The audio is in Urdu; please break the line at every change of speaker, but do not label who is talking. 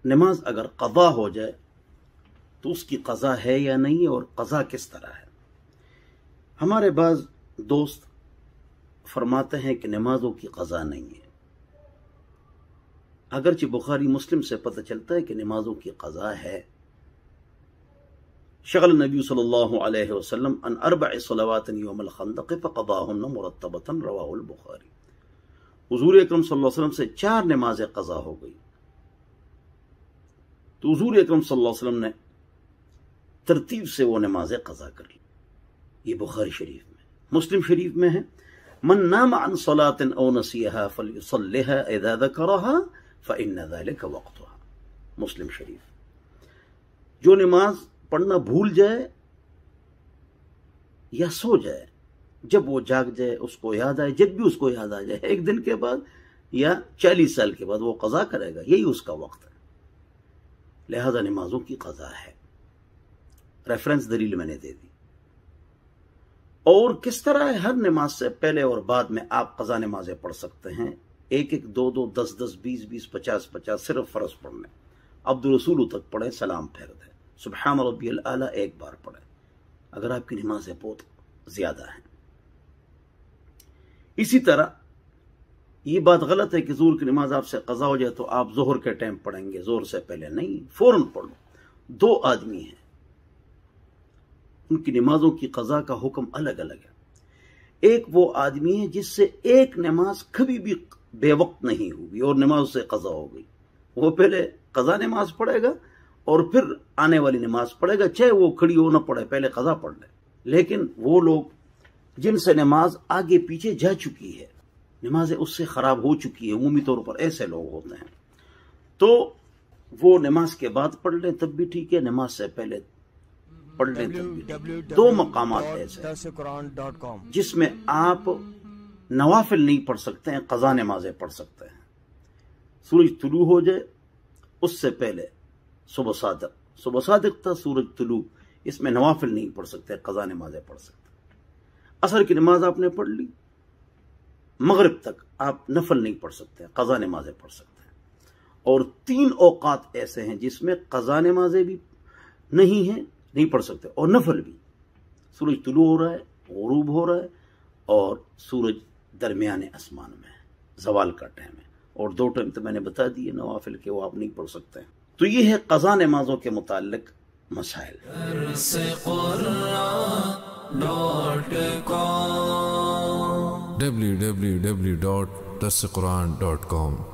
نماز اگر قضا ہو جائے تو اس کی قضا ہے یا نہیں، اور قضا کس طرح ہے؟ ہمارے بعض دوست فرماتے ہیں کہ نمازوں کی قضا نہیں ہے، اگرچہ بخاری مسلم سے پتہ چلتا ہے کہ نمازوں کی قضا ہے۔ شغل نبی صلی اللہ علیہ وسلم ان 4 صلوات یوم الخندق فقضاہن مرتبۃ، رواہ البخاری۔ حضور اکرم صلی اللہ علیہ وسلم سے 4 نمازیں قضا ہو گئی، تو حضور اکرم صلی اللہ علیہ وسلم نے ترتیب سے وہ نمازیں قضا کر لی۔ یہ بخاری شریف میں۔ مسلم شریف میں ہے من نام عن صلاة او نسیها فلیصلها اذا ذکرها فإن ذلك وقتها۔ مسلم شریف۔ جو نماز پڑھنا بھول جائے یا سو جائے، جب وہ جاگ جائے، اس کو یاد آئے، جب بھی اس کو یاد آ جائے، 1 دن کے بعد یا 40 سال کے بعد وہ قضا کرے گا، یہی اس کا وقت ہے۔ لہذا نمازوں کی قضا ہے۔ ریفرنس دلیل میں نے دے دی۔ اور کس طرح ہے؟ ہر نماز سے پہلے اور بعد میں آپ قضا نمازیں پڑھ سکتے ہیں، 1-1 2-2 10-10 20-20 50-50، صرف فرض پڑھنے۔ عبد الرسول تک پڑھیں، سلام پھیر دیں، سبحان ربی الاعلیٰ 1 بار پڑھیں اگر آپ کی نمازیں بہت زیادہ ہیں۔ اسی طرح یہ بات غلط ہے کہ ظہر کی نماز آپ سے قضا ہو جائے تو آپ ظہر کے ٹائم پڑھیں گے، ظہر سے پہلے نہیں، فوراً پڑھ لو۔ 2 آدمی ہیں، ان کی نمازوں کی قضا کا حکم الگ الگ ہے۔ ایک وہ آدمی ہے جس سے ایک نماز کبھی بھی بے وقت نہیں ہوئی اور نماز سے قضا ہو گئی، وہ پہلے قضا نماز پڑھے گا اور پھر آنے والی نماز پڑھے گا، چاہے وہ کھڑی ہو نہ پڑھے، پہلے قضا پڑھ لے۔ لیکن وہ لوگ جن سے نماز آگے پیچھے جا چکی ہے، نمازیں اس سے خراب ہو چکی ہے، عمومی طور پر ایسے لوگ ہوتے ہیں، تو وہ نماز کے بعد پڑھ لیں تب بھی ٹھیک ہے، نماز سے پہلے پڑھ لیں تب بھی ٹھیک ہے۔ 2 مقامات ایسے ہیں جس میں آپ نوافل نہیں پڑھ سکتے ہیں، قضا نمازیں پڑھ سکتے ہیں۔ سورج طلوع ہو جائے اس سے پہلے صبح صادق تھا سورج طلوع، اس میں نوافل نہیں پڑھ سکتے، قضا نمازیں پڑھ سکتے۔ عصر کی نماز آپ نے پڑھ لی، مغرب تک آپ نفل نہیں پڑھ سکتے، قضا نمازیں پڑھ سکتے ہیں۔ اور 3 اوقات ایسے ہیں جس میں قضا نمازیں بھی نہیں ہیں، نہیں پڑھ سکتے، اور نفل بھی۔ سورج طلوع ہو رہا ہے، غروب ہو رہا ہے، اور سورج درمیان آسمان میں ہے، زوال کا ٹائم ہے، اور 2 ٹائم تو میں نے بتا دیے نوافل کے، وہ آپ نہیں پڑھ سکتے ہیں۔ تو یہ ہے قضا نمازوں کے متعلق مسائل۔
www.darsequran.com